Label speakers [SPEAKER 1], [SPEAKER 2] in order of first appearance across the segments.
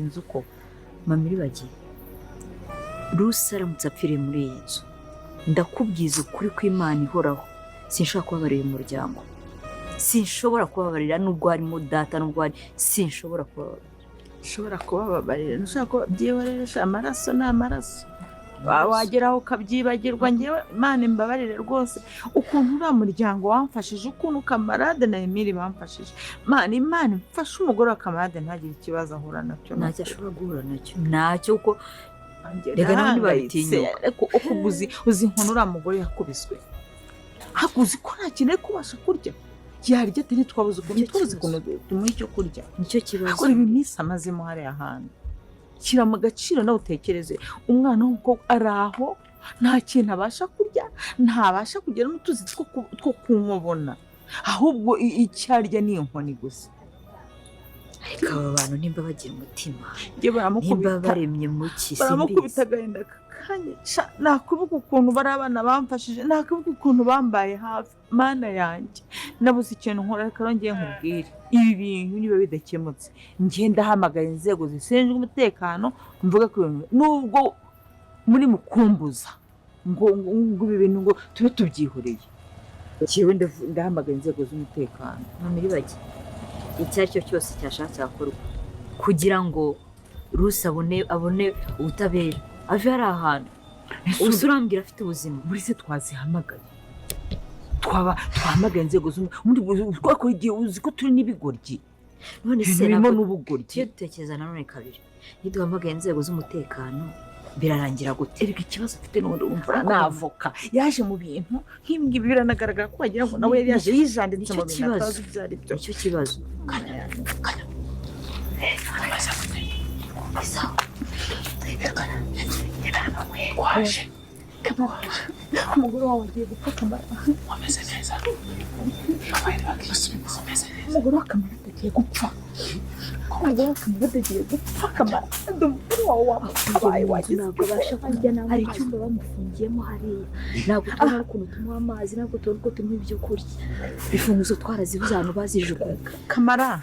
[SPEAKER 1] inzu uko mamiri bagiye Rusi aramutse apfiriye muri iyi nzu ndakubwiza ukuri kw'Imana ihoraho sinshobora kubabarira umuryango sinshobora kubabarira nubwo harimo data nubwo hari sinshobora
[SPEAKER 2] kubabarira nshaka ko byihoresha amaraso n'amaraso wageraho ukabyibagirwa ngewe Imana imbabarire rwose ukuntu uriya muryango wamfashije ukuntu kamarade na Emile bamfashije Imana mfashe umugore wa kamarade ntagire ikibazo ahura nacyo
[SPEAKER 1] ntacyo ashobora guhura nacyo uko reka n'abandi babitinyuka
[SPEAKER 2] ariko uzi inkono uriya mugore yakubiswe hakuzi ko nta kintu ari kubasha kurya yarya ati ntitwabuze ukuntu tumuha icyo kurya
[SPEAKER 1] nicyo kibazo
[SPEAKER 2] akora iminsi amazemo hariya hantu shyira mu gaciro nawe utekereze umwana w'umukobwa ari aho nta kintu abasha kurya ntabasha kugira n'utuzi two kumubona ahubwo icyarya ni inkoni gusa
[SPEAKER 1] ariko aba bantu nimba bagira umutima
[SPEAKER 2] nimba
[SPEAKER 1] baremye mu kisi
[SPEAKER 2] baramukubita agahinda kanyica nakuvuga ukuntu bari abana bamfashije nakuvuga ukuntu bambaye hafi Mana yanjye nabuze ikintu nkora reka nongeye nkubwire ibi bintu niba bidakemutse ngenda hamagaye inzego zishinzwe umutekano mvuga ko nubwo muri mukumbuza ngo ibi bintu ngo tube tubyihoreye cyewe ndahamagaye inzego z'umutekano
[SPEAKER 1] mamiri bagiye icyo ari cyo cyose cyashatse hakorwa kugira ngo Rusi abone ubutabera ave hari ahantu urambwira afite ubuzima
[SPEAKER 2] muri se twazihamagaye twahamagaye inzego twakora igihe uzi ko turi n'ibigoryi
[SPEAKER 1] none se
[SPEAKER 2] birimo n'ubugoryi
[SPEAKER 1] iyo dutekereza nanone kabiri iyo duhamagaye inzego z'umutekano birarangira gute
[SPEAKER 2] erega ikibazo afite n'ubundi wumva n'avoka yaje mu bintu nk'ibi biranagaragara ko wagira ngo nawe yari yaje yijanditse mu bintu atazi ibyo ari byo
[SPEAKER 1] nicyo kibazo
[SPEAKER 2] waje umugore wawe agiye gupfa kamara wameze neza umugore wa kamara agiye gupfa kamara umugore wawe wamutwaye wagize
[SPEAKER 1] ntabwo abasha kurya nawe hari icyumba bamufungiyemo hariya ntabwo tubona ukuntu tumuha amazi ntabwo tubona uko tumuha ibyo kurya imfunguzo twarazibuze ahantu bazijugunya
[SPEAKER 2] kamara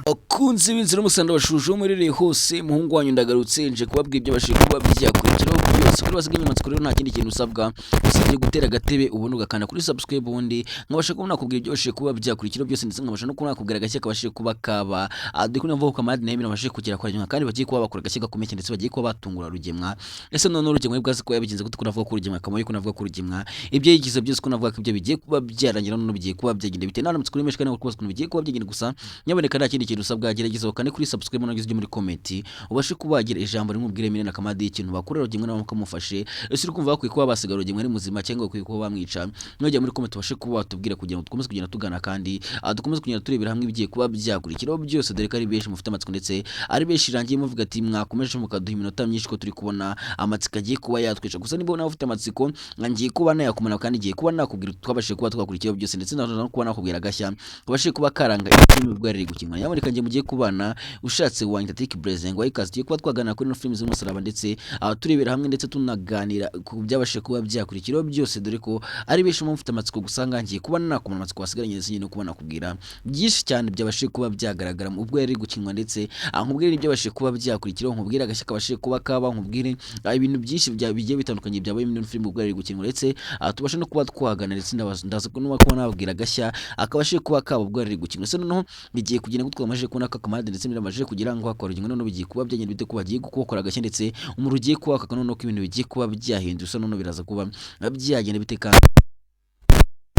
[SPEAKER 3] akunze b'inzira umusanda bashuje umurire hose muhungu wanyu ndagarutse nje kubabwira ibyo bashaka kuba byakurikiraho byose kuri basigaye inyamatsiko rero nta kindi kintu usabwa usibye gutera agatebe ubundi ugakanda kuri subscribe ubundi nkabasha kuba nakubwira ibyo bashaka kuba byakurikiraho byose ndetse nkabasha no kuba nakubwira agashya kabashe kuba kaba dukuri navuga ko kamarade na Emile bashaka kugira kwa nyuma kandi bagiye kuba bakora agashya gakomeye ndetse bagiye kuba batungura rugemwa ese none urugemwa bwaze ko yabigenze gute kunavuga ko rugemwa kamwe ko navuga ko rugemwa ibyo yigize byose ko navuga ko ibyo bigiye kuba byarangira none bigiye kuba byagenda bite naramutse kuri meshika no kubaza ko bigiye kuba byagenda gusa nyaboneka nta kindi kintu usabwa gerageza ukane kuri subscribe n'agize muri comment ubashe kubagira ijambo rimubwire Emile na kamarade ikintu bakora rugemwe nabo mukamufashe ese uri kumva bakwiye kuba basigara rugemwe ari muzima cyangwa bakwiye kuba bamwica nojya muri comment ubashe kuba watubwira kugira ngo dukomeze kugenda tugana kandi dukomeze kugenda turebera hamwe ibigiye kuba byakurikiraho byose dore ko ari benshi mufite amatsiko ndetse ari benshi irangiye muvuga ati mwakomeje mukaduha iminota myinshi ko turi kubona amatsiko agiye kuba yatwica gusa nibo nawe ufite amatsiko ngiye kuba nayakumana kandi ngiye kuba nakubwira twabashe kuba twakurikiraho byose ndetse no kuba nakubwira agashya ubashe kuba karanga ikintu bwari gukimwa yaboneka ngiye mugiye kubana ushatse wa Entertainment Blessing wa ikazi kuba twagana kuri no films z'umusaraba ndetse turebera hamwe ndetse tunaganira ku byabashe kuba byakurikiraho byose dore ko ari benshi mu mufite amatsiko gusanga ngiye kuba nakumana amatsiko wasigaranye ndetse nyine kuba nakubwira byinshi cyane byabashe kuba byagaragara mu bwo yari gukinwa ndetse nkubwire ibyo byabashe kuba byakurikiraho nkubwire agashya kabashe kuba kaba nkubwire ibintu byinshi bigiye bitandukanye byabaye muri film ubwo yari gukinwa ndetse tubashe no kuba twagana ndetse ndaza ko kuba nababwira agashya akabashe kuba kaba ubwo yari gukinwa se noneho bigiye kugenda gutwamaje kubona ko kamarade ndetse miramaje kugira ngo akora ingo none bigiye kuba byagenda bite kuba bagiye gukora agashya ndetse umuru ugiye kuba akaka none ko ibintu bigiye kuba byahindura usa none biraza kuba byagenda bite kandi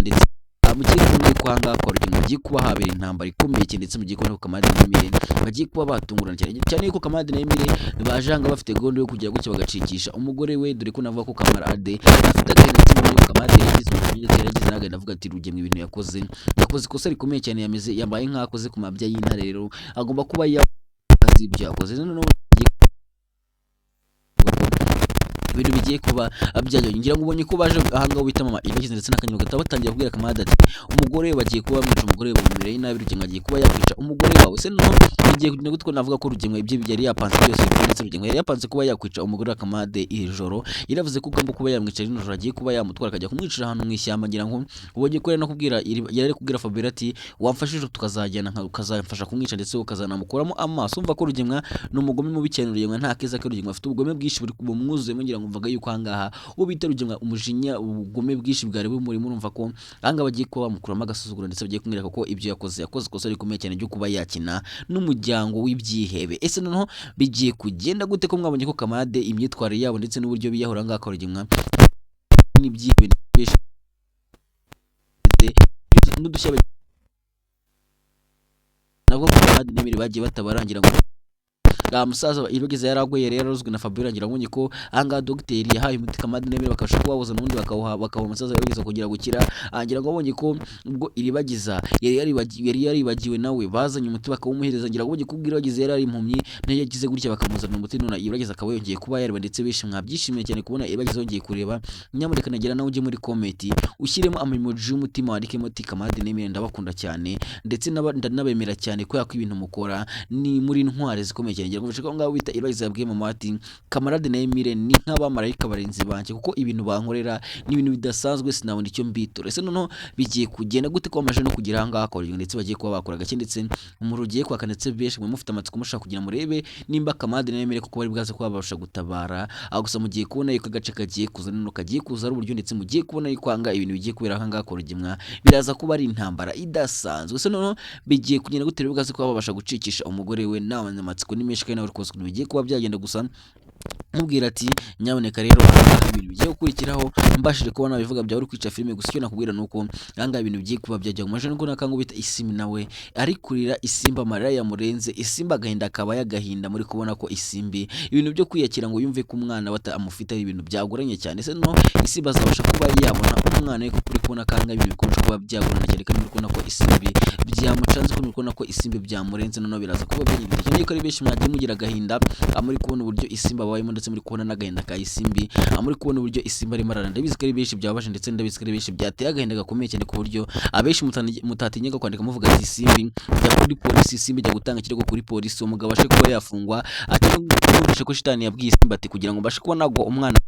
[SPEAKER 3] ndetse mugiye kumwe kwanga akora ingo giye kuba habera intambara ikomeye ndetse mugiye kubona ko kamarade na Emile bagiye kuba batungurana cyane ko kamarade na Emile bajanga bafite gondo yo kugira gutya bagacikisha umugore we dore ko navuga ko kamarade afite agahinda cyane kamarade yagize naga ndavuga ati rugemwe ibintu yakoze ikosa rikomeye cyane yambaye nkakoze ku mabya y'intare rero agomba kuba yakoze ibyo yakoze none ibintu bigiye kuba byajyanye ngira ngo ubonye ko baje ahangaho bita mama Iragize ndetse n'akanyuma gataba batangiye kubwira Kamada ati umugore we bagiye kuba bamwica umugore we bamubere nabi Rugemwe agiye kuba yakwica umugore wawe se no bigiye kugenda gutko navuga ko Rugemwe ibyo yari yapanze byose ndetse Rugemwe yari yapanze kuba yakwica umugore wa Kamade ijoro yaravuze ko ugomba kuba yamwica nijoro agiye kuba yamutwara akajya kumwicira ahantu mu ishyamba ngira ngo ubonye ko no kubwira yari kubwira Fabiola ati wamfashije tukazajyana ukazamfasha kumwica ndetse ukazanamukuramo amaso umva ko Rugemwe n'umugome mubi cyane Rugemwe nta keza ko Rugemwe afite ubugome bwinshi buri kumwuzuyemo ngira ngo mvaga yuko ahangaha uwo bita Rugemwe umujinya ubugome bwinshi bwari bumuri murumva ko ahangaha bagiye kuba bamukuramo agasuzuguro ndetse bagiye kumwereka ko ibyo yakoze ikosa rikomeye cyane ryo kuba yakina n'umuryango w'ibyihebe ese noneho bigiye kugenda gute ko mwabonye ko Kamade imyitwarire yabo ndetse n'uburyo biyahura ngaha ko Rugemwe n'ibyihebe n'udushya nabwo Kamade n'Emile bagiye batabarangira ngo musaza Iragize yaragoye rero rozwe na Fabiola ngira ngo ko anga dogiteri yahaye umuti Kamade n'Emile bakasha kubabuza n'undi bakawa umusaza Iragize kugira gukira ngira ngo abonye ko ubwo Iragiza yari yaribagiwe nawe bazanye umuti bakawumuhereza ngira ngo kubwira Iragize yari impumyi nayo yagize gutya bakamuzana umuti none Iragize akaba yongeye kuba yareba ndetse bishimwa byishimiye cyane kubona Iragize yongeye kureba nyamureka nagira nawe uje muri comment ushyiremo amaimoji y'umutima wandikemo ati Kamade n'Emile ndabakunda cyane ndetse nabemera cyane ko yakwa ibintu mukora ni muri ntware zikomeye cyane ngo bishaka ngaho bita Iragize yabwiye mama ati Kamarade na Emile ni nk'abamarayika barenzi banjye kuko ibintu bankorera ni ibintu bidasanzwe sinabona icyo mbitura ese noneho bigiye kugenda gute ko bamaje no kugira ahangaha akora ndetse bagiye kuba bakora gake ndetse umuru ugiye kwaka ndetse benshi mwe mufite amatsiko mushaka kugira murebe nimba Kamade na Emile kuko bari bwaze kuba babasha gutabara gusa mugiye kubona yuko agace kagiye kuzana no kagiye kuza ari uburyo ndetse mugiye kubona yuko ahangaha ibintu bigiye kubera ahangaha akora biraza kuba ari intambara idasanzwe ese noneho bigiye kugenda gute rero bwaze kuba babasha gucikisha umugore we n'abanyamatsiko n'imeshike nawe rwose bigiye kuba byagenda gusa mubwira ati nyaboneka rero ibintu bigiye gukurikiraho mbashije kubona bivuga bya uri kwica filime gusa icyo nakubwira nuko ahangaha ibintu bigiye kuba byajya mu maje nuko nakangu bita Isimi nawe ari kurira Isimba amarira yamurenze Isimba agahinda akaba yagahinda muri kubona ko Isimbi ibintu byo kwiyakira ngo yumve ko umwana bata amufite ari ibintu byagoranye cyane se no Isimba azabasha kuba yabona umwana we kuri kubona kanga ibintu bikomeje kuba byagorana cyane kandi muri kubona ko Isimbi byamucanze ko muri kubona ko Isimbi byamurenze none biraza kuba byinshi cyane ko ari benshi mwagiye mugira agahinda muri kubona uburyo Isimba babayemo ndetse muri kubona n'agahinda ka Isimbi muri kubona uburyo Isimba ari marana ndabizi ko ari benshi byabaje ndetse ndabizi ko ari benshi byateye agahinda gakomeye cyane ku buryo abenshi mutatinyaga kwandika muvuga ati Isimbi jya kuri polisi Isimbi jya gutanga ikirego kuri polisi umugabo ashe kuba yafungwa ati ko shitani yabwiye Isimbi ati kugira ngo mbashe kuba nago umwana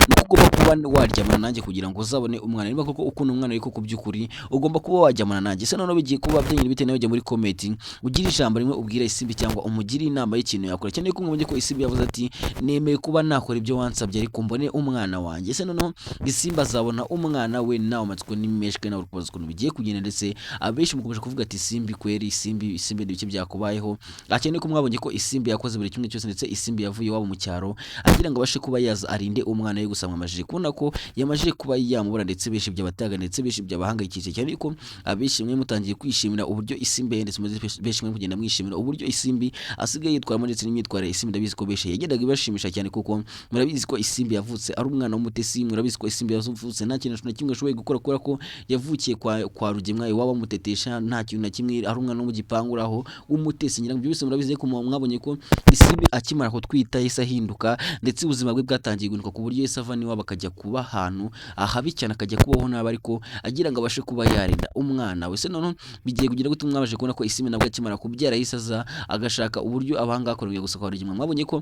[SPEAKER 3] nuko ugomba kuba waryamana nanjye kugira ngo uzabone umwana niba koko ukunda umwana ariko ku by'ukuri ugomba kuba wajyamana nanjye se none bigiye kuba byanyine bite nawe jya muri comment ugira ijambo rimwe ubwira Isimbi cyangwa umugire inama y'ikintu yakora cyane ko mwumye ko Isimbi yavuze ati nemeye kuba nakora ibyo wansabye ariko mbone umwana wanjye se none Isimbi azabona umwana we nawe amatsiko n'imeshwe nawe urukoze ukuntu bigiye kugenda ndetse abenshi mukomeje kuvuga ati Isimbi kweri Isimbi n'ibiki byakubayeho cyane ko mwabonye ko Isimbi yakoze buri kimwe cyose ndetse Isimbi yavuye wabo mu cyaro agira ngo abashe kuba yaza arinde umwana we gusa mwamajije kubona ko yamajije kuba yamubura ndetse benshi by'abataga ndetse benshi by'abahangayikishije cyane ko abenshi mwe mutangiye kwishimira uburyo Isimbi ndetse benshi mwe kugenda mwishimira uburyo Isimbi asigaye yitwara ndetse n'imyitwarire Isimbi ndabizi ko benshi yagendaga ibashimisha cyane kuko murabizi ko Isimbi yavutse ari umwana w'umutesi murabizi ko Isimbi yavutse nta kintu na kimwe ashoboye gukora kubera ko yavukiye kwa Rugemwe iwabo mutetesha nta kintu na kimwe ari umwana wo mu gipangu aho w'umutesi ngira ngo byose murabizi ko mwabonye ko Isimbi akimara kutwita yesa hinduka ndetse ubuzima bwe bwatangiye guhinduka ku buryo yesa avani wabo akajya kuba ahantu ahabi cyane akajya kubaho nabi ariko agira ngo abashe kuba yarinda umwana we se none bigiye kugira gute mwabaje kubona ko Isimbi nabwo akimara kubyara yisaza agashaka uburyo abanga akoreye gusa kwa Rugemwe mwabonye ko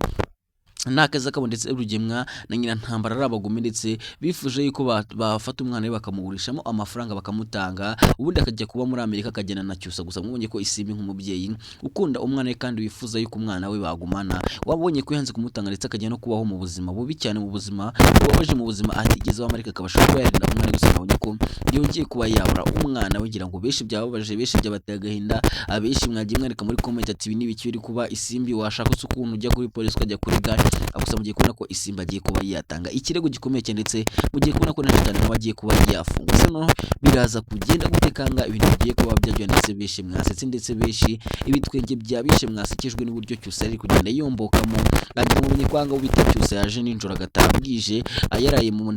[SPEAKER 3] nakaza kabo ndetse Rugemwe na nyina ntambara arabagome ndetse bifuje yuko bafata umwana we bakamugurishamo amafaranga bakamutanga ubundi akajya kuba muri Amerika akagena na cyusa gusa mwabonye ko Isimbi nk'umubyeyi ukunda umwana we kandi wifuza yuko umwana we bagumana wabonye ko yanze kumutanga ndetse akajya no kubaho mu buzima bubi cyane mu buzima wabaje mu buzima atigeze wa Amerika akabasha kuba yarinda umwana gusa mwabonye ko yongeye kuba yabura umwana we ngira ngo benshi byababaje benshi byabateye agahinda abenshi mwagiye mwareka muri comment ati ibi n'ibiki biri kuba Isimbi washaka ukuntu ujya kuri polisi ukajya kuri gare gusa mugiye kubona ko Isimbi agiye kuba yatanga ikirego gikomeye cyane ndetse mugiye kubona ko n'ashitani nawe agiye kuba yafungwa se no biraza kugenda gutekanga ibintu bigiye kuba byajya ndetse benshi mwasetse ndetse benshi ibitwenge byabishe mwasekejwe n'uburyo cyose ari kugenda yombokamo agira ngo kwanga ubita cyose yaje ninjoro agatambwije yaraye mu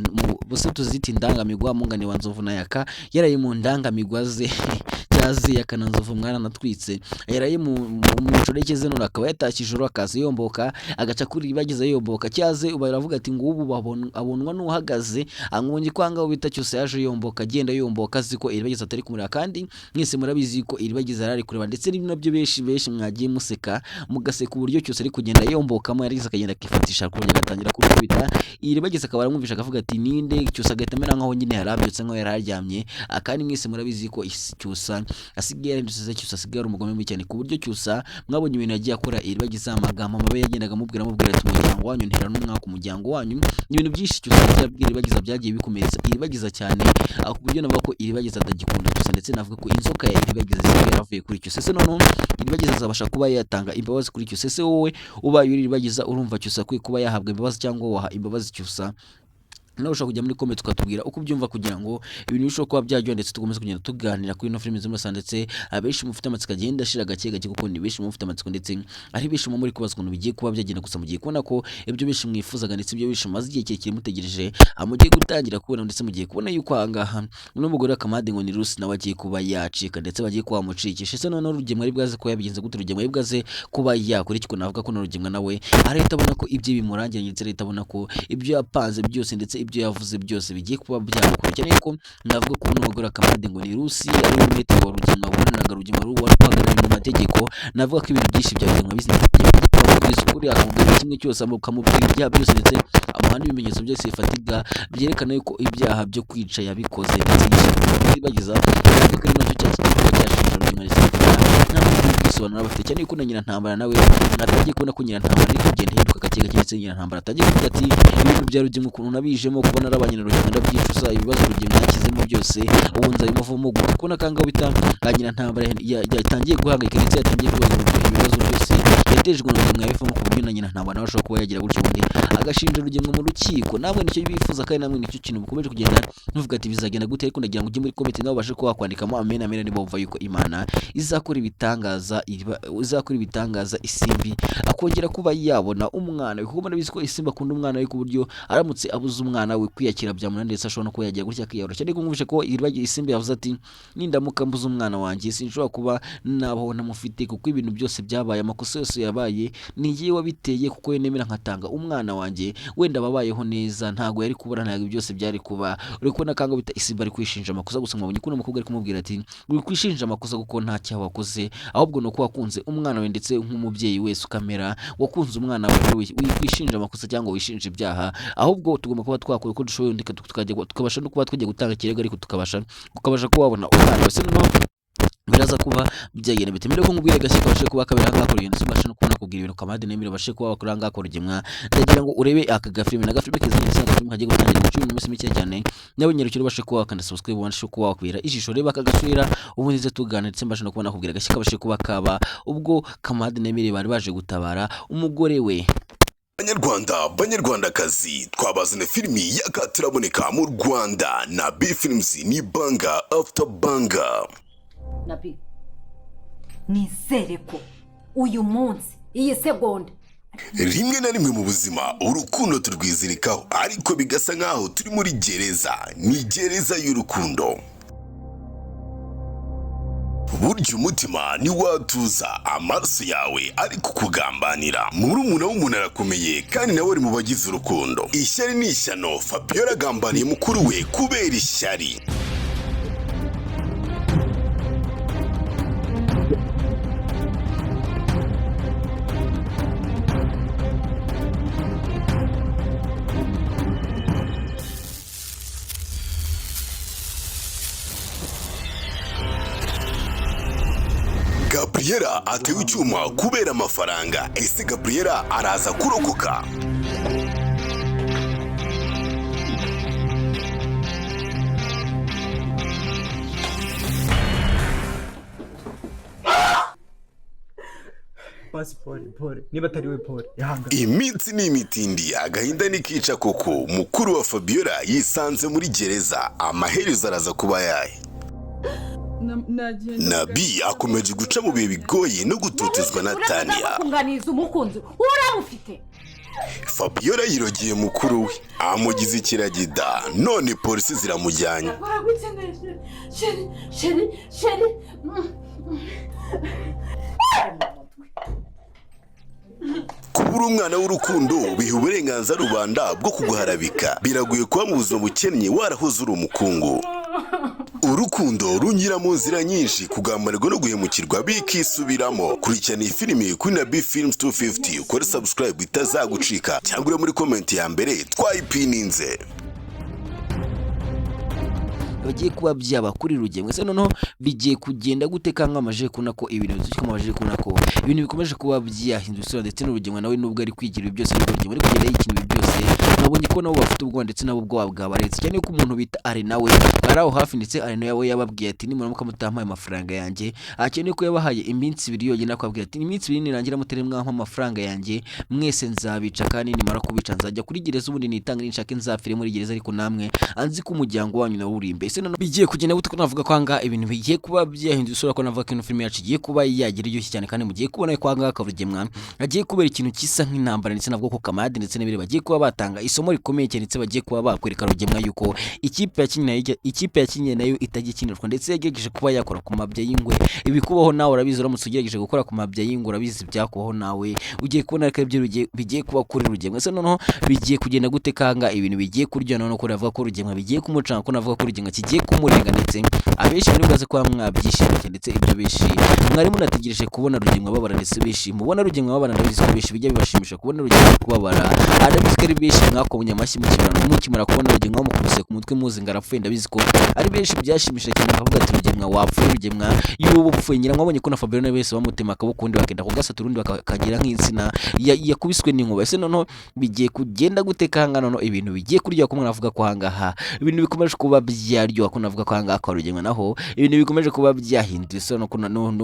[SPEAKER 3] bose tuziti ndangamigwa mungane wa Nzovu na Yaka yaraye mu ndangamigwaze yazi yakananzova umwana natwitse yaraye mu nshoreke ze none akaba yatashye ijoro akaza yomboka agaca kuri iribagiza yomboka cyaze baravuga ati ngubu abonwa n'uhagaze ankongi kwanga ubita cyose yaje yomboka agenda yomboka ziko iribagiza atari kumurira kandi mwese murabizi ko iribagiza arari kureba ndetse nabyo benshi mwagiye museka mugaseka uburyo cyose ari kugenda yombokamo yarigize akagenda akifatisha kongera agatangira kurubita iribagiza akaba aramwumvisha akavuga ati ninde cyose agahita amera nkaho nyine yarabyutse nkaho yararyamye kandi mwese murabizi ko cyusa asigaye yarindutse cyusa asigaye umugome mubi cyane ku buryo cyusa mwabonye ibintu yagiye akora iribagiza amagambo mabe yagendaga amubwira ati umuryango wanyu ntera n'umwaka umuryango wanyu ibintu byinshi cyusa yagiye iribagiza byagiye bikomereza iribagiza cyane ku buryo navuga ko iribagiza atagikunda cyusa ndetse navuga ko inzoka ya iribagiza yaravuye kuri cyusa se none iribagiza azabasha kuba yatanga imbabazi kuri cyusa se wowe ubaye iribagiza urumva cyusa kwiye kuba yahabwa imbabazi cyangwa waha imbabazi cyusa nawe ushobora kujya muri comment ukatubwira uko ubyumva kugira ngo ibintu bishobora kuba byajya ndetse tukomeze kugenda tuganira kuri ino filime z'umusa ndetse abenshi mufite amatsiko agenda ashira gake kuko ni benshi mufite amatsiko ndetse ari benshi muri kubaza ukuntu bigiye kuba byagenda gusa mugiye kubona ko ibyo benshi mwifuzaga ndetse ibyo benshi maze igihe kirekire mutegereje mugiye gutangira kubona ndetse mugiye kubona yuko ahangaha uno mugore akamade ngo ni Rusi nawe agiye kuba yacika ndetse bagiye kuba mucikisha se none urugemwe ari bwaze ko yabigenze gute urugemwe ari bwaze kuba yakora iki navuga ko n'urugemwe nawe arahita abona ko ibyo bimurangira ndetse arahita abona ko ibyo yapanze byose ndetse ibyo yavuze byose bigiye kuba byakora cyane ko navuga ko n'umugore akamade ngo ni Rusi ari umwete wa rugemwe abonanaga rugemwe ruhagarariye mu mategeko navuga ko ibintu byinshi byagenwe bizinze kuri akamubwira kimwe cyose akamubwira ibyaha byose ndetse amuhana ibimenyetso byose bifatika byerekana yuko ibyaha byo kwica yabikoze ndetse yibagiza ko ari nacyo cyashinja bisobanura bafite cyane yuko na Nyirantambara nawe natagiye kubona ko Nyirantambara ari kugenda hinduka gake ndetse Nyirantambara atagiye kuvuga ati ibintu bya rugemwe ukuntu nabijemo kubona arabanyina rugemwe ndabyicuza ibibazo rugemwe yakizemo byose ubu nzabimuvamo kubona kanga bita Nyirantambara yatangiye guhangayika ndetse yatangiye kubaza ibibazo byose yatejwe n'urugemwe yabivamo ku buryo na Nyirantambara nawe ashobora kuba yagira gutyo ubundi agashinja urugemwe mu rukiko namwe nicyo bifuza kandi namwe nicyo kintu mukomeje kugenda muvuga ati bizagenda gute ariko ndagira ngo ujye muri comment nawe ubashe kuba kwandikamo amen niba wumva yuko Imana izakora ibitangaza Isimbi akongera kuba yabona umwana kuko murabizi ko Isimbi akunda umwana we ku buryo aramutse abuze umwana we kwiyakira byamunaniye ndetse ashobora no kuba yagiye gutya akiyahura cyane ko mwumvishe ko Isimbi yavuze ati nindamuka mbuze umwana wanjye sinshobora kuba nabaho namufite kuko ibintu byose byabaye amakosa yose yabaye nigiye wabiteye kuko yenemera nkatanga umwana wanjye wenda babayeho neza ntago yari kubura ntago byose byari kuba uri kubona kanga bita Isimbi ari kwishinja amakosa gusa mwabonye ko umukobwa ari kumubwira ati uri kwishinja amakosa kuko nta cyaha wakoze ahubwo no wakunze umwana we ndetse nk'umubyeyi wese ukamera wakunze umwana we wishinja amakosa cyangwa wishinja ibyaha ahubwo tugomba kuba twakora uko dushoboye ndetse tukabasha no kuba twagiye gutanga ikirego ariko tukabasha kuba wabona umwana wese no biraza kuba byagenda bitemere ko ngubwire gashyika bashe kuba kabera ngakora ibintu bashe no kubona kugira ibintu kamade nemire bashe kuba bakora ngakora ugemwa ndagira ngo urebe aka gafilme na gafilme kizanye cyangwa gafilme kagiye gutangira mu 10 minsi mike cyane nawe nyarukiro bashe kuba wakanda subscribe wanshe kuba wakwira ijisho reba kagasubira ubundi ze tugana ndetse mbashe no kubona kugira gashyika bashe kuba kaba ubwo kamade nemire bari baje gutabara umugore we.
[SPEAKER 4] Banyarwandakazi twabazane filimi yakaturaboneka mu Rwanda na B Films ni banga after banga.
[SPEAKER 5] Nabi nizere ko uyu munsi iyi segonda
[SPEAKER 4] rimwe na rimwe mu buzima urukundo turwizirikaho ariko bigasa nkaho turi muri gereza ni gereza y'urukundo burya umutima ni watuza amaraso yawe ari kukugambanira murumuna w'umuntu arakomeye kandi nawe ari mu bagize urukundo ishyari ni ishyano Fabiola agambaniye mukuru we kubera ishyari Gabriela atewe icyuma kubera amafaranga ese Gabriela araza kurokoka
[SPEAKER 6] Pole niba atari we Pole yahanga
[SPEAKER 4] iminsi ni imitindi agahinda nikica koko mukuru wa Fabiola yisanze muri gereza amaherezo araza kuba yaye Nabi akomeje guca mu bihe bigoye no gutotezwa na Tania
[SPEAKER 5] kunganiza umukunzi uramufite
[SPEAKER 4] Fabiola yirogeye mukuru we amugize ikiragida none polisi ziramujyanye. Kubura umwana w'urukundo biha uburenganzira rubanda bwo kuguharabika. Biraguye kuba mu buzima bukennye warahoze uri umukungu. Urukundo runyira mu nzira nyinshi, kugambanirwa no guhemukirwa bikisubiramo. Kurikirana iyi filimi kuri Nabi Films 250 ukore subscribe itazagucika cyangwa uri muri comment ya mbere twayipininze.
[SPEAKER 3] bagiye kuba byaba kuri rugemwe se noneho bigiye kugenda gute kanga amaje kuna ko ibintu by'uko amaje kuna ko ibintu bikomeje kuba byahindutse ndetse n'urugemwe nawe nubwo ari kwigira ibi byose n'urugemwe ari kugenda yikinira ibi byose nabonye ko nabo bafite ubwo ndetse nabo ubwo bwabaretse cyane ko umuntu bita ari nawe baraho hafi ndetse ari nawe yababwiye ati nimuramuka mutampaye amafaranga yanjye akeneye ko yabahaye iminsi 2 yonyine akabwira ati iminsi 2 nirangira mutere mwanka amafaranga yanjye mwese nzabica kandi nimara kubica nzajya kuri gereza ubundi nitanga n'inshake nzapfire muri gereza ariko namwe anzi ko umuryango wanyu nawe uri imbere se bigiye kugenda gute ko navuga ko anga ibintu bigiye kuba byahindutse usura ko navuga ko ino filime yacu igiye kuba yagira iryoshye cyane kandi mugiye kubona ko anga akavugemwa agiye kubera ikintu kisa nk'intambara ndetse navuga ko kamadi ndetse n'ibiri bagiye kuba batanga isomo rikomeye cyane ndetse bagiye kuba bakwereka rugemwa yuko ikipe yakinye nayo itagikinirwa ndetse yagejeje kuba yakora ku mabya y'ingwe ibikubaho nawe urabizi uramutse ugerageje gukora ku mabya y'ingwe urabizi byakubaho nawe ugiye kubona ko ibyo bigiye kuba kuri rugemwa se noneho bigiye kugenda gute kanga ibintu bigiye kuryana no kuravuga ko rugemwa bigiye kumucanga ko navuga ko rugemwa kigiye kumurenga ndetse abenshi muri bwaze kwa mwabyishimiye ndetse ibyo beshi mwari munategereje kubona rugemwa babara ndetse beshi mubona rugemwa babara ndabizi ko beshi bijya bibashimisha kubona rugemwa kubabara arabizi ko ari beshi mwakomye amashyi mu kibano mukimara kubona rugemwa mukubise ku mutwe muzi ngarapfuye ndabizi ko ari beshi byashimisha cyane bakavuga ati rugemwa wapfuye rugemwa yubu upfuye ngira mwabonye ko na Fabiola na bese bamutema akaboko undi bakenda kugasa urundi bakagira nk'insina yakubiswe n'inkuba se noneho bigiye kugenda gutekanga noneho ibintu bigiye kurya ko mwavuga ko hangaha ibintu bikomeje kuba byaryo ko navuga ko hangaha kwa rugemwa naho ibintu bikomeje kuba byahindutse no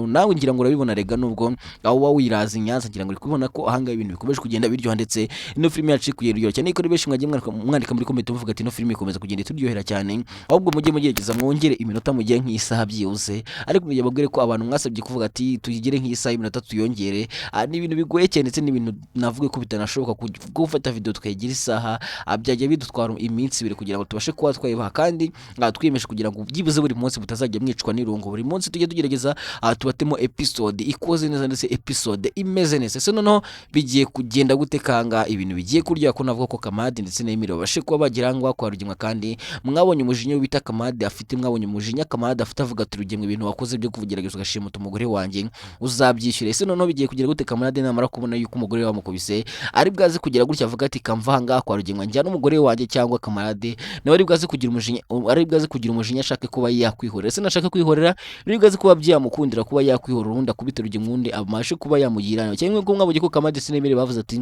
[SPEAKER 3] nawe ngira ngo urabibona rega nubwo aho wawiraza Nyanza ngira ngo uri kubona ko hangaha ibintu bikomeje kugenda biryo ndetse ino filime yacu kuyiryo cyane ko ribeshi mwagiye mwandika muri comment muvuga ati ino filime ikomeza kugenda turyohera cyane ahubwo mujye mugerageza mwongere iminota mugiye nk'isaha byihuse ariko mujye bagere ko abantu mwasabye kuvuga ati tuyigere nk'isaha iminota tuyongere ni ibintu bigoye cyane ndetse n'ibintu navuga ko bitanashoboka gufata video tukayigira isaha byajya bidutwara iminsi 2 kugira ngo tubashe kuba twayibaha kandi twiyemeje kugira ngo byibuze buri munsi butazajya mwicwa n'irungo buri munsi tujye tugerageza tubatemo episode ikoze neza ndetse episode imeze neza se noneho bigiye kugenda gutekanga ibintu bigiye kurya ko navuga ko kamadi ndetse n'Emile babashe kuba bagira ngo kwa rugemwa kandi mwabonye umujinya wita kamadi afite mwabonye umujinya kamadi afite avuga ati rugemwa ibintu wakoze byo kuvugerageza ugashimuta umugore wanjye uzabyishyure se noneho bigiye kugira gute kamadi namara kubona yuko umugore wamukubise ari bwaze kugira gutya avuga ati kamva hanga kwa rugemwa njyana umugore wanjye cyangwa kamarade nawe ari bwaze kugira umujinya ashaka kuba yakwihorera se nashaka kwihorera ari bwaze kuba byamukundira kuba yakwihorera urundi akubita rugemwa undi amashe kuba yamugirana cyangwa ko mwabonye ko kamadi sinemere bavuze ati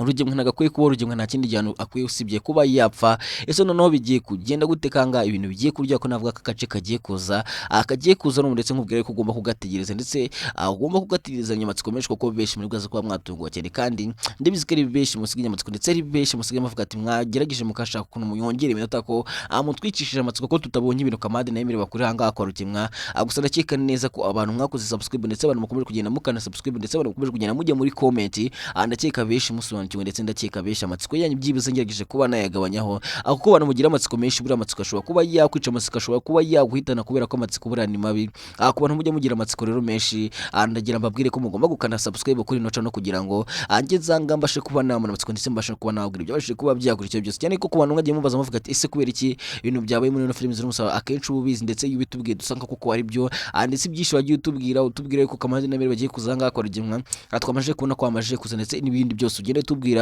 [SPEAKER 3] urugemwe ntagakwiye kuba urugemwe nta kindi gihano akwiye usibye kuba yapfa ese noneho bigiye kugenda gutekanga ibintu bigiye kurya ko navuga ko agace kagiye kuza no ndetse nkubwire ko ugomba kugategereza ndetse ugomba kugategereza nyamatsiko menshi kuko beshi muri bwaza kuba mwatunguwa cyane kandi ndibizi ko ari beshi musige nyamatsiko ndetse ari beshi musige mavuga ati mwagerageje mukashaka kuntu muyongera iminota ko mutwikishije amatsiko ko tutabonye ibintu kamadi na Emile bakuri hanga kwa rugemwa gusa ndakeka neza ko abantu mwakoze subscribe ndetse abantu mukomeje kugenda mukana subscribe ndetse abantu mukomeje kugenda mujya muri comment ndakeka beshi musobanura ndetse ndakeka besha amatsiko yanyu byibuze ngerageje kuba nayagabanyaho kuko abantu mugira amatsiko menshi buri amatsiko ashobora kuba yakwica amatsiko ashobora kuba yaguhitana kubera ko amatsiko buri ni mabi ku bantu mujya mugira amatsiko rero menshi ndagira mbabwire ko mugomba gukana subscribe kuri noca no kugira ngo ngezanga mbashe kuba namana amatsiko ndetse mbashe kuba nabwira ibyo bashe kuba byakurikira byose cyane ko ku bantu mwagiye mubaza muvuga ati ese kubera iki ibintu byabaye muri no filime z'umusaba akenshi ubizi ndetse yubitubwiye dusanga kuko ari byo ndetse byinshi bagiye utubwira ko kamadi na Emile bagiye kuzanga akora rugemwa twamaje kubona ko amaje kuza ndetse n'ibindi byose ugende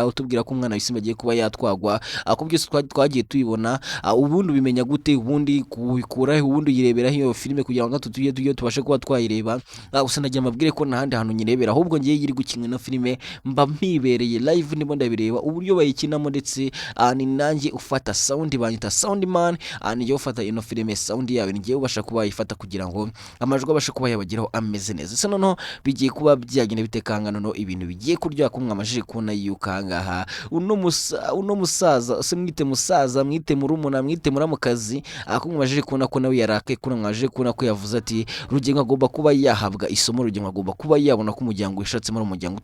[SPEAKER 3] utubwira ko umwana w'Isimbi agiye kuba yatwagwa ako byose twagiye tuyibona ubundi bimenya gute ubundi kubikura ubundi yirebera iyo filime kugira ngo tujye tubashe kuba twayireba gusa ndagira mabwire ko nahandi hantu nyirebera ahubwo ngiye yiri gukinwa na filime mba mpibereye live ndimo ndabireba uburyo bayikinamo ndetse ni nanjye ufata sound banyita sound man niyo ufata ino filime sound yawe ngiye ubasha kuba yifata kugira ngo amajwi abashe kuba yabagiraho ameze neza se noneho bigiye kuba byagenda bitekanga noneho ibintu bigiye kurya ko mwamajije kubona yuko kangaha uno musaza se mwite musaza mwite murumuna mwite muramukazi akumwaje kubona ko nawe yarakaye kuna mwaje kubona ko yavuze ati Rugengo agomba kuba yahabwa isomo Rugengo agomba kuba yabona ko umuryango wishatsemo umuryango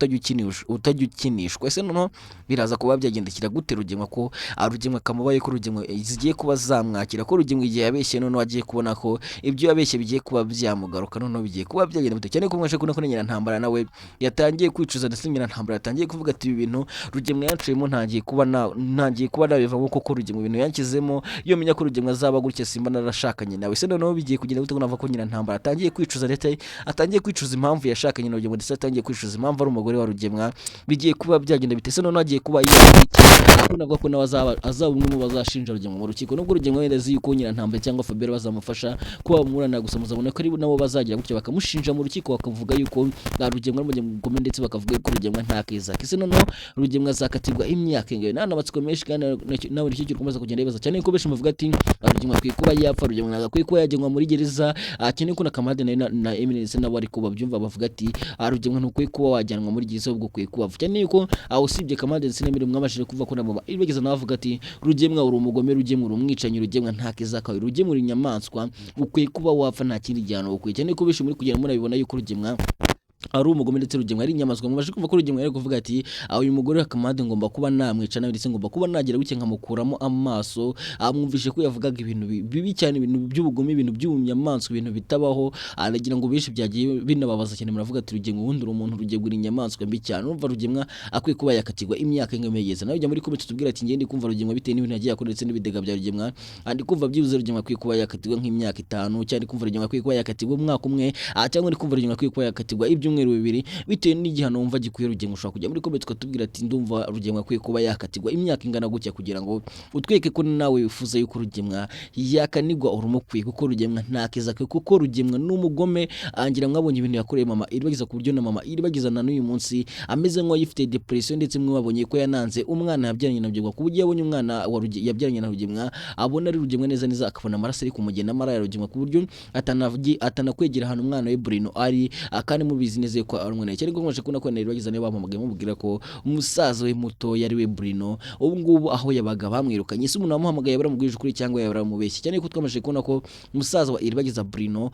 [SPEAKER 3] utajya ukinishwa ese noneho biraza kuba byagendekira gute Rugengo ko Rugengo akamubaye ko Rugengo zigiye kuba zamwakira ko Rugengo igihe yabeshye noneho agiye kubona ko ibyo yabeshye bigiye kuba byamugaruka noneho bigiye kuba byagenda bite cyane ko mwaje kubona ko nyina ntambara nawe yatangiye kwicuza ndetse nyina ntambara yatangiye kuvuga ati ibi bintu Rugengo yanciyemo ntangiye kuba nabiva kuko Rugengo ibintu yankizemo iyo menya ko Rugengo azaba gutya simba narashakanye nawe se noneho bigiye kugenda gute nava ko nyina ntambara atangiye kwicuza ndetse atangiye kwicuza impamvu yashakanye na Rugengo ndetse atangiye kwicuza impamvu ari umugore wa Rugengo bigiye kuba byagenda bite se noneho agiye kuba navuga ko nawe azaba umwe mu bazashinja Rugengo mu rukiko nubwo Rugengo wenda azi yuko nyina ntambara cyangwa Fabien bazamufasha kuba bamurana gusa muzabona ko ari nabo bazagira gutya bakamushinja mu rukiko bakavuga yuko Rugengo ari umugome ndetse bakavuga ko Rugengo nta keza kise noneho Rugengo azakatirwa imyaka ingayo nana batsiko menshi kandi nawe nicyo cyo kumaza kugenda bibaza cyane ko benshi muvuga ati Rugengo akwiye kuba yapfa Rugengo akwiye kuba yajyanwa muri gereza cyane ko na Kamade na Eminence nabo ari kuba byumva bavuga ati Rugengo ntukwiye kuba wajyanwa muri gereza ubwo kwiye kuba cyane yuko usibye Kamade ndetse n'Eminence mwamashije kuva ko nabo ibigeza navuga ati Rugengo uri umugome Rugengo uri umwicanyi Rugengo nta keza kawe Rugengo uri inyamaswa ukwiye kuba wapfa nta kindi gihano ukwiye cyane ko benshi muri kugenda murabibona yuko Rugengo ari umugome ndetse Rugengo ari inyamaswa mubaje kumva ko Rugengo yari kuvuga ati uyu mugore wa Kamade ngomba kuba namwica nawe ndetse ngomba kuba nagira guke nkamukuramo amaso amwumvishe ko yavugaga ibintu bibi cyane ibintu by'ubugome ibintu by'ubunyamaswa ibintu bitabaho aragira ngo benshi byagiye binababaza cyane muravuga ati Rugengo wundi umuntu Rugengo uri inyamaswa mbi cyane urumva Rugengo akwiye kuba yakatirwa imyaka ingahe yegeze nawe ujya muri comment tubwira ati ngende kumva Rugengo bitewe n'ibintu yagiye akora ndetse n'ibidega bya Rugengo andi kumva byibuze Rugengo akwiye kuba yakatirwa nk'imyaka 5 cyane kumva Rugengo akwiye kuba yakatirwa umwaka umwe cyangwa ni kumva Rugengo akwiye kuba yakatirwa ibyumweru bibiri bitewe n'igihano wumva gikuye Rugengo ushaka kujya muri comment tukatubwira ati ndumva Rugengo akwiye kuba yakatirwa imyaka ingana gutya kugira ngo utweke ko nawe wifuza yuko Rugengo yakanigwa urumukwiye kuko Rugengo nta keza kuko Rugengo n'umugome angira mwabonye ibintu yakoreye mama iribagiza ku buryo na mama iribagizana n'uyu munsi ameze nko yifite depression ndetse mwabonye ko yananze umwana yabyaranye na Rugengo ku buryo yabonye umwana wa yabyaranye na Rugengo abona ari Rugengo neza akabona amaraso ari kumugenda amara ya Rugengo ku buryo atanakwegera ahantu umwana we Bruno ari kandi mubizi neza ko umwana cyari ngombwa kubona ko naribagiza ne bamamagaye mubwira ko umusaza we muto yari we Bruno ubu ngubu aho yabaga bamwirukanye ise umuntu wamuhamagaye baramubwije kuri cyangwa yabaramubeshye cyane ko twamaje kubona ko umusaza wa iribagiza Bruno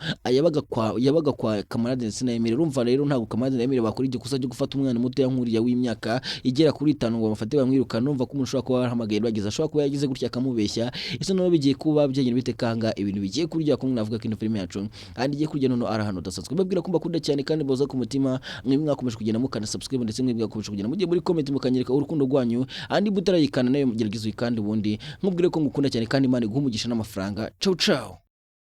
[SPEAKER 3] yabaga kwa Kamarade ndetse na Emile urumva rero ntabwo Kamarade na Emile bakora igikosa cyo gufata umwana muto yankuriya w'imyaka igera kuri 5 ngo bamufate bamwirukana numva ko umuntu ushobora kuba yahamagaye iribagiza ashobora kuba yagize gutya akamubeshya ise no bigiye kuba byagenda bitekanga ibintu bigiye kurya ko navuga ko ino filime yacu kandi igiye kurya none arahantu dasatswe babwira ko mbakunda cyane kandi boza ku mutima mwebwe mwakomeje kugenda mukana subscribe ndetse mwebwe mwakomeje kugenda mugiye muri comment mukanyereka urukundo rwanyu andi butarayikana nayo mugerageza kandi ubundi nkubwire ko ngukunda cyane kandi Imana iguha umugisha n'amafaranga ciao ciao.